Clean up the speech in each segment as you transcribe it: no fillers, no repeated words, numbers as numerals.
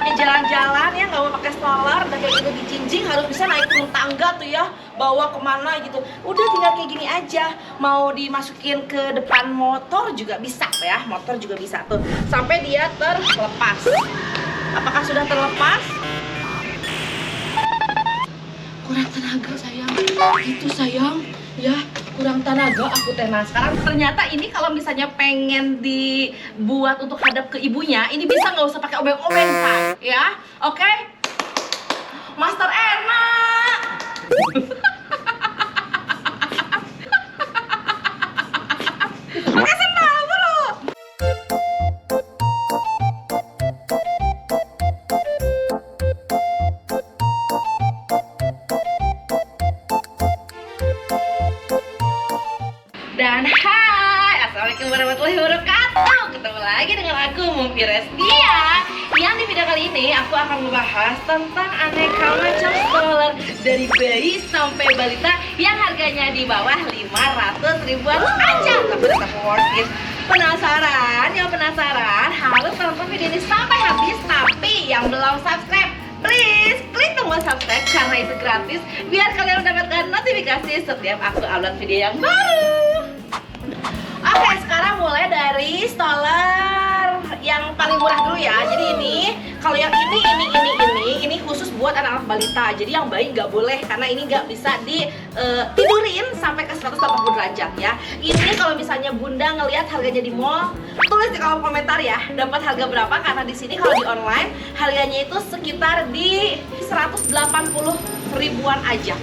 anaknya jalan-jalan ya, nggak mau pakai stroller, udah kayak gitu dicinjing harus bisa naik turun tangga tuh ya, bawa kemana gitu. Udah tinggal kayak gini aja, mau dimasukin ke depan motor juga bisa ya, motor juga bisa tuh, sampai dia terlepas. Apakah sudah terlepas? Kurang tenaga sayang, itu sayang ya, kurang tenaga aku teh. Nah sekarang ternyata ini kalau misalnya pengen dibuat untuk hadap ke ibunya, ini bisa nggak usah pakai obeng-obeng say ya, oke? Master enak. Kasih tahu bro. Dan hai, assalamualaikum warahmatullahi wabarakatuh. Ketemu lagi dengan aku Mufi Restia. Yang di video kali ini aku akan membahas tentang aneka macam stroller dari bayi sampai balita yang harganya di bawah 500 ribuan aja. Tapi tetap worth it. Penasaran? Yang penasaran harus tonton video ini sampai habis. Tapi yang belum subscribe, please klik tombol subscribe karena itu gratis, biar kalian mendapatkan notifikasi setiap aku upload video yang baru. Oke, sekarang mulai dari stroller yang paling murah dulu ya. Jadi ini, kalau yang ini khusus buat anak-anak balita. Jadi yang bayi nggak boleh karena ini nggak bisa ditidurin sampai ke 180 derajat ya. Ini kalau misalnya bunda ngelihat harganya di mall, tulis di kolom komentar ya, dapat harga berapa, karena di sini kalau di online harganya itu sekitar di 180 ribuan aja.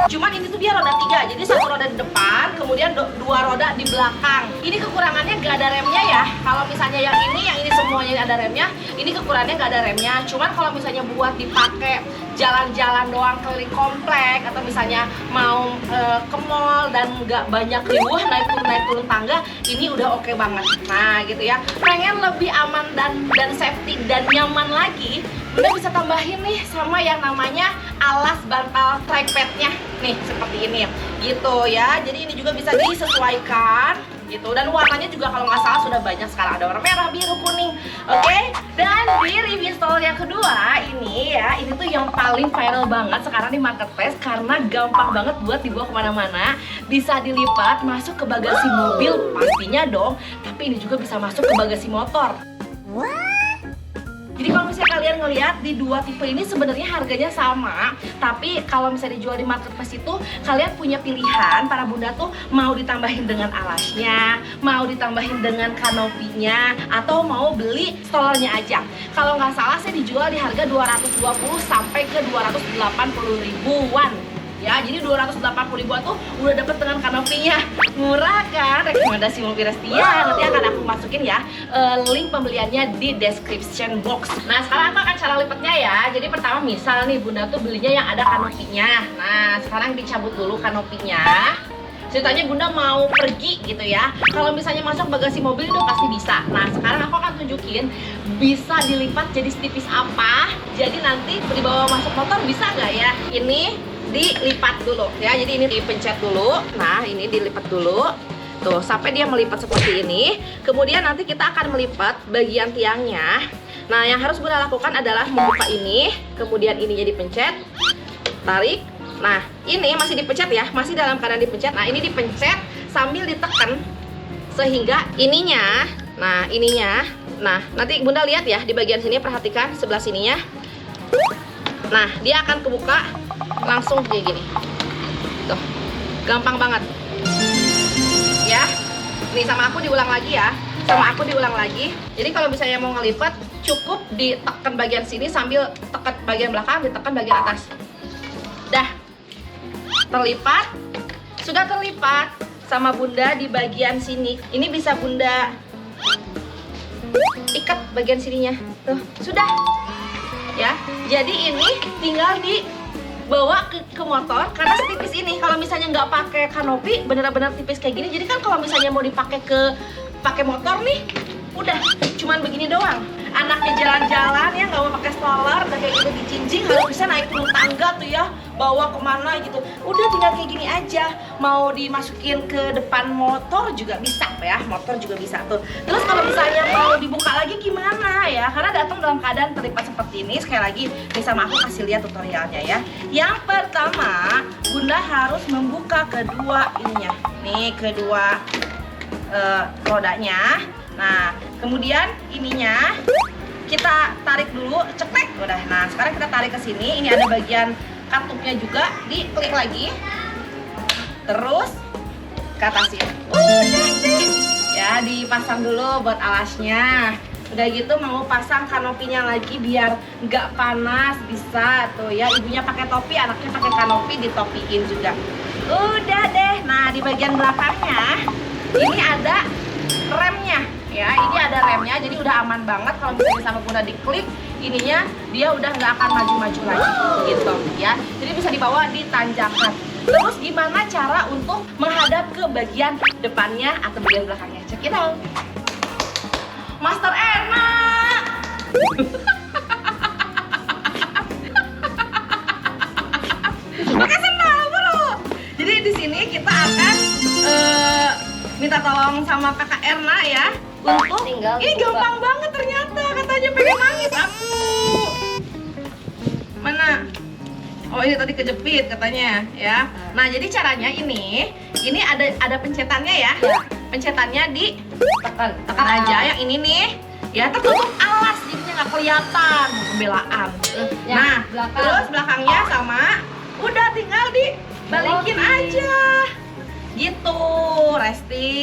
Cuman ini tuh dia roda 3, jadi satu roda di depan, kemudian dua roda di belakang. Ini kekurangannya gak ada remnya ya. Kalau misalnya yang ini semuanya ada remnya, ini kekurangannya gak ada remnya. Cuman kalau misalnya buat dipakai jalan-jalan doang keliling komplek, atau misalnya mau ke mall dan nggak banyak riuh naik turun tangga, ini udah oke banget. Nah gitu ya, pengen lebih aman dan safety dan nyaman lagi, udah bisa tambahin nih sama yang namanya alas bantal trackpadnya nih, seperti ini gitu ya. Jadi ini juga bisa disesuaikan gitu, dan warnanya juga kalau nggak salah sudah banyak sekarang, ada warna merah, biru, kuning. Oke, dan di review stroller yang kedua ini ya, ini tuh yang paling viral banget sekarang di marketplace karena gampang banget buat dibawa kemana-mana, bisa dilipat masuk ke bagasi mobil pastinya dong, tapi ini juga bisa masuk ke bagasi motor. Jadi kalau misalnya kalian ngelihat di dua tipe ini sebenarnya harganya sama, tapi kalau misalnya dijual di marketplace itu kalian punya pilihan, para bunda tuh mau ditambahin dengan alasnya, mau ditambahin dengan kanopinya, atau mau beli strollernya aja. Kalau nggak salah sih dijual di harga 220 sampai ke 280 ribuan. Ya, jadi 280 ribuan tuh udah dapet dengan kanopinya. Murah kan? Rekomendasi Mufi Restia. Nanti akan aku masukin ya link pembeliannya di description box. Nah, sekarang aku akan cara lipatnya ya. Jadi pertama misal nih bunda tuh belinya yang ada kanopinya. Nah, sekarang dicabut dulu kanopinya. Ceritanya bunda mau pergi gitu ya. Kalau misalnya masuk bagasi mobil itu pasti bisa. Nah, sekarang aku akan tunjukin bisa dilipat jadi setipis apa. Jadi nanti dibawa masuk motor bisa nggak ya? Ini dilipat dulu ya, jadi ini dipencet dulu. Nah, ini dilipat dulu tuh sampai dia melipat seperti ini. Kemudian nanti kita akan melipat bagian tiangnya. Nah, yang harus bunda lakukan adalah membuka ini, kemudian ininya dipencet, tarik. Nah, ini masih dipencet ya, masih dalam keadaan dipencet. Nah, ini dipencet sambil ditekan sehingga ininya, nah ininya, nah nanti bunda lihat ya di bagian sini, perhatikan sebelah sininya. Nah, dia akan kebuka langsung kayak gini tuh, gampang banget ya. Nih sama aku diulang lagi ya, jadi kalau misalnya mau ngelipat cukup ditekan bagian sini sambil tekan bagian belakang, ditekan bagian atas. Dah terlipat, sudah terlipat sama bunda di bagian sini. Ini bisa bunda ikat bagian sininya tuh, sudah ya. Jadi ini tinggal dibawa ke motor karena setipis ini. Kalau misalnya nggak pakai kanopi, bener-bener tipis kayak gini. Jadi kan kalau misalnya mau dipakai pakai motor nih, udah cuman begini doang. Anaknya jalan-jalan ya, nggak mau pakai stroller, udah kayak gitu dicinjing harus bisa naik turun tangga tuh ya, bawa kemana gitu. Udah tinggal kayak gini aja. Mau dimasukin ke depan motor juga bisa ya, motor juga bisa tuh. Terus kalau misalnya mau dibuka lagi gimana? ya, karena datang dalam keadaan terlipat seperti ini. Sekali lagi, nih sama aku kasih lihat tutorialnya ya. Yang pertama, Bunda harus membuka kedua ininya, nih kedua rodanya. Nah, kemudian ininya kita tarik dulu, ceklek, udah. Nah, sekarang kita tarik ke sini. Ini ada bagian katupnya juga, diklik lagi, terus ke atasnya. Udah deh, ya dipasang dulu buat alasnya. Udah gitu mau pasang kanopinya lagi biar nggak panas, bisa tuh ya. Ibunya pakai topi, anaknya pakai kanopi, ditopiin juga. Udah deh. Nah, di bagian belakangnya ini ada remnya ya, ini ada remnya, jadi udah aman banget. Kalau misalnya sama Bunda diklik ininya, dia udah nggak akan maju-maju lagi gitu ya. Jadi bisa dibawa di tanjakan. Terus gimana cara untuk menghadap ke bagian depannya atau bagian belakangnya? Check it out. Master enak. Pakai sendal bro. Jadi di sini kita akan minta tolong sama kakak Erna ya untuk ini gampang banget ternyata, katanya pengen nangis aku. Mana? Oh, ini tadi kejepit katanya ya. Nah, jadi caranya ini ada pencetannya ya. Pencetannya di tekan aja yang ini nih. Ya, tertutup alas jadinya nggak kelihatan pembelaan. Nah, terus belakangnya sama, udah tinggal dibalikin aja. Gitu, Resti.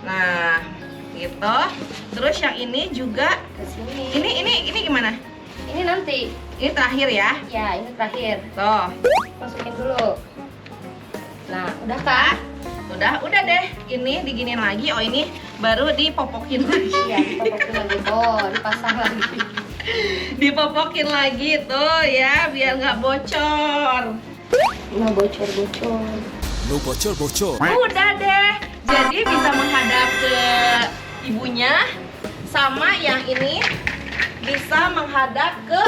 Nah, gitu. Terus yang ini juga kesini. Ini gimana? Ini nanti. Ini terakhir ya? Ya, ini terakhir. Tuh, Masukin dulu. Nah, udah kak? udah deh. Ini diginin lagi. Oh, ini baru dipopokin lagi. Iya, dipopokin lagi. Oh, dipasang lagi. Dipopokin lagi tuh ya, biar nggak bocor. Nah, bocor-bocor. No bocor. Udah deh. Jadi bisa menghadap ke ibunya, sama yang ini bisa menghadap ke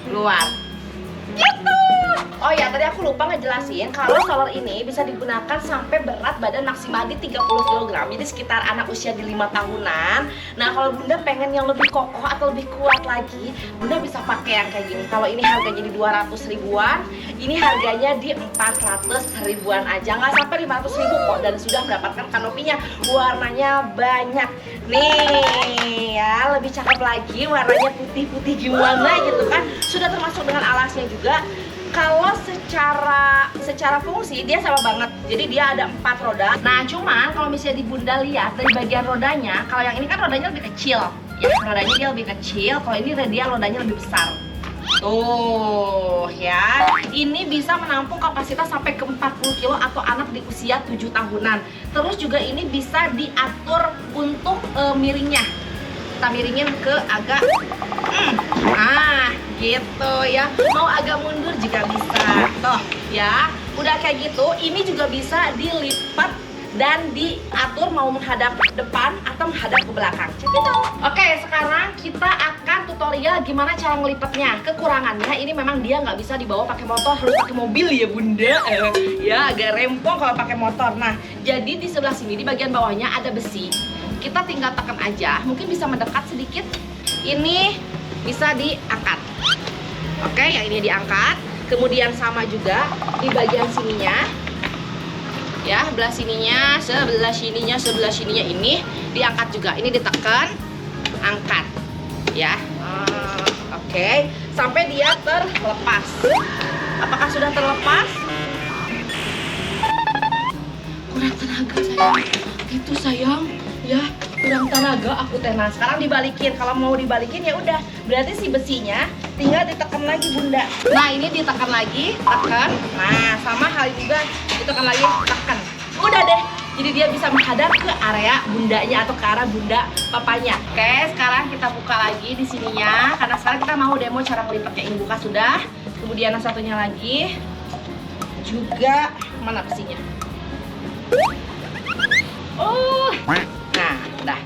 luar. Gitu. Oh ya, tadi aku lupa ngejelasin kalau solar ini bisa digunakan sampai berat badan maksimal di 30 kg. Jadi sekitar anak usia di 5 tahunan. Nah, kalau Bunda pengen yang lebih kokoh atau lebih kuat lagi, Bunda bisa pakai yang kayak gini. Kalau ini harganya di 200 ribuan, ini harganya di 400 ribuan aja. Nggak sampai 500 ribu kok, dan sudah mendapatkan kanopinya. Warnanya banyak. Nih ya, lebih cakep lagi, warnanya putih-putih gimana gitu kan. Sudah termasuk dengan alasnya juga. Kalau secara fungsi dia sama banget. Jadi dia ada 4 roda. Nah, cuman kalau misalnya di Bunda lihat dari bagian rodanya, kalau yang ini kan rodanya lebih kecil. Ya, rodanya dia lebih kecil. Kalau ini dia rodanya lebih besar. Tuh ya, ini bisa menampung kapasitas sampai ke 40 kilo atau anak di usia 7 tahunan. Terus juga ini bisa diatur untuk miringnya. Kita miringin ke agak gitu ya. Mau agak mundur juga bisa. Tuh ya, udah kayak gitu. Ini juga bisa dilipat dan diatur mau menghadap depan atau menghadap ke belakang. Oke, sekarang kita akan tutorial gimana cara ngelipatnya. Kekurangannya ini memang dia nggak bisa dibawa pakai motor, harus pakai mobil ya Bunda. Ya, agak rempong kalau pakai motor. Nah, jadi di sebelah sini di bagian bawahnya ada besi. Kita tinggal tekan aja, mungkin bisa mendekat sedikit. Ini bisa diangkat. Oke, yang ini diangkat. Kemudian sama juga di bagian sininya. Ya, sebelah sininya ini diangkat juga. Ini ditekan, angkat. Ya. Oke, sampai dia terlepas. Apakah sudah terlepas? Kurang tenaga sayang. Itu sayang. Ya, kurang tenaga aku teh. Nah, sekarang dibalikin. Kalau mau dibalikin ya udah, berarti si besinya tinggal ditekan lagi Bunda. Nah, ini ditekan lagi, tekan. Nah, sama hal juga ditekan lagi, tekan. Udah deh. Jadi dia bisa menghadap ke area bundanya atau ke arah bunda papanya. Oke, sekarang kita buka lagi di sininya karena sekarang kita mau demo cara melipatnya. Ini buka sudah. Kemudian yang satunya lagi juga mana besinya? Oh. Nah, udah.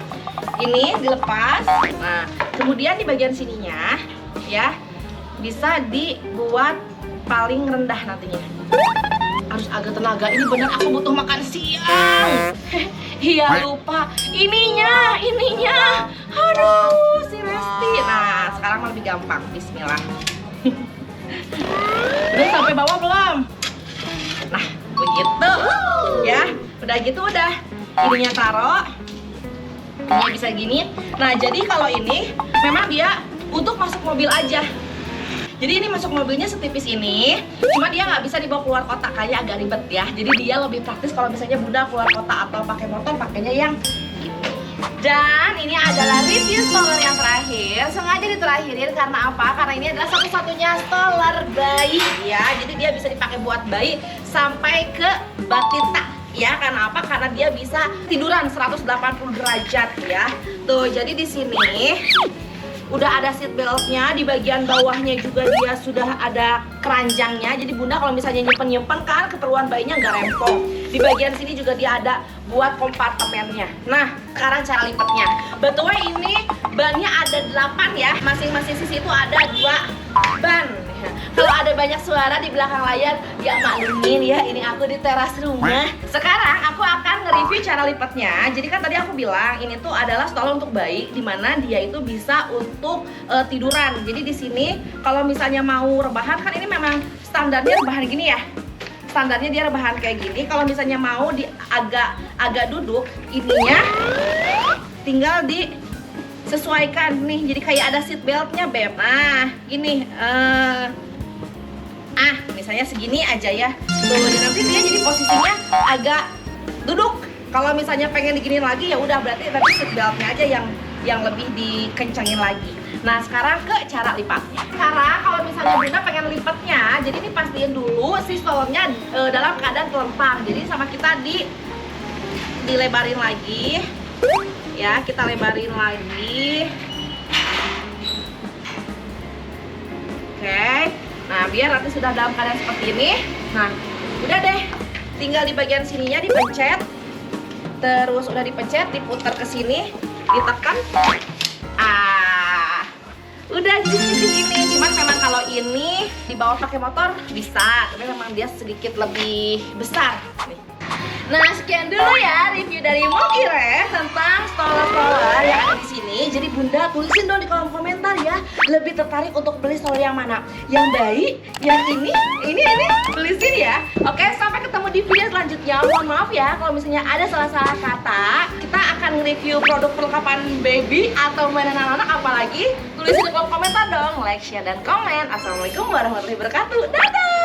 Ini dilepas. Nah, kemudian di bagian sininya ya bisa dibuat paling rendah nantinya. harus agak tenaga. Ini benar aku butuh makan siang. Iya lupa. Ininya. Aduh, si Resti. Nah, sekarang mah lebih gampang. Bismillah. Udah sampai bawah belum? Nah, begitu. Ya, udah gitu udah. Ininya taruh. Ini bisa gini. Nah, jadi kalau ini memang dia untuk masuk mobil aja. Jadi ini masuk mobilnya setipis ini, cuma dia nggak bisa dibawa keluar kota, kayak agak ribet ya. Jadi dia lebih praktis kalau misalnya bunda keluar kota atau pakai motor, pakainya yang ini. Dan ini adalah review stroller yang terakhir. Sengaja diterakhirin karena apa? Karena ini adalah satu-satunya stroller bayi ya. Jadi dia bisa dipakai buat bayi sampai ke batita. Ya, karena apa? Karena dia bisa tiduran 180 derajat ya. Tuh, jadi di sini udah ada seat beltnya, di bagian bawahnya juga dia sudah ada keranjangnya. Jadi bunda kalau misalnya nyimpen kan keperluan bayinya nggak rempong. Di bagian sini juga dia ada buat kompartemennya. Nah, sekarang cara lipatnya. Betul ini bannya ada 8 ya. Masing-masing sisi itu ada 2 ban. Kalau ada banyak suara di belakang layar, ya maklumin ya, ini aku di teras rumah. Sekarang aku akan nge-review cara lipatnya. Jadi kan tadi aku bilang ini tuh adalah stroller untuk bayi, dimana dia itu bisa untuk tiduran. Jadi di sini kalau misalnya mau rebahan, kan ini memang standarnya rebahan gini ya. Standarnya dia rebahan kayak gini. Kalau misalnya mau di agak duduk, ininya tinggal disesuaikan nih. Jadi kayak ada seat beltnya, beb. Nah, gini. Misalnya segini aja ya. Tuh, nanti dia jadi posisinya agak duduk. Kalau misalnya pengen diginin lagi ya udah, berarti seat beltnya aja yang lebih dikencangin lagi. Nah, sekarang ke cara lipatnya. Karena kalau misalnya bunda pengen lipatnya, jadi ini pastiin dulu si strollernya dalam keadaan telentang. Jadi sama kita dilebarin lagi. Ya, kita lebarin lagi. Oke. Nah, biar nanti sudah dalam keadaan seperti ini. Nah, udah deh. Tinggal di bagian sininya dipencet. Terus udah dipencet, diputar ke sini, ditekan. Udah jadi seperti ini. Cuman memang kalau ini dibawa pakai motor bisa, tapi memang dia sedikit lebih besar. Nih. Nah, sekian dulu ya review dari Mokire tentang stroller yang ada di sini. Jadi bunda tulisin dong di kolom komentar ya, lebih tertarik untuk beli stroller yang mana? Yang bayi, yang ini, tulisin ya. Oke, sampai ketemu di video selanjutnya. Mohon maaf ya kalau misalnya ada salah-salah kata. Kita akan nge-review produk perlengkapan baby atau mainan anak-anak apalagi. Tulisin di kolom komentar dong, like, share, dan komen. Assalamualaikum warahmatullahi wabarakatuh. Dadah!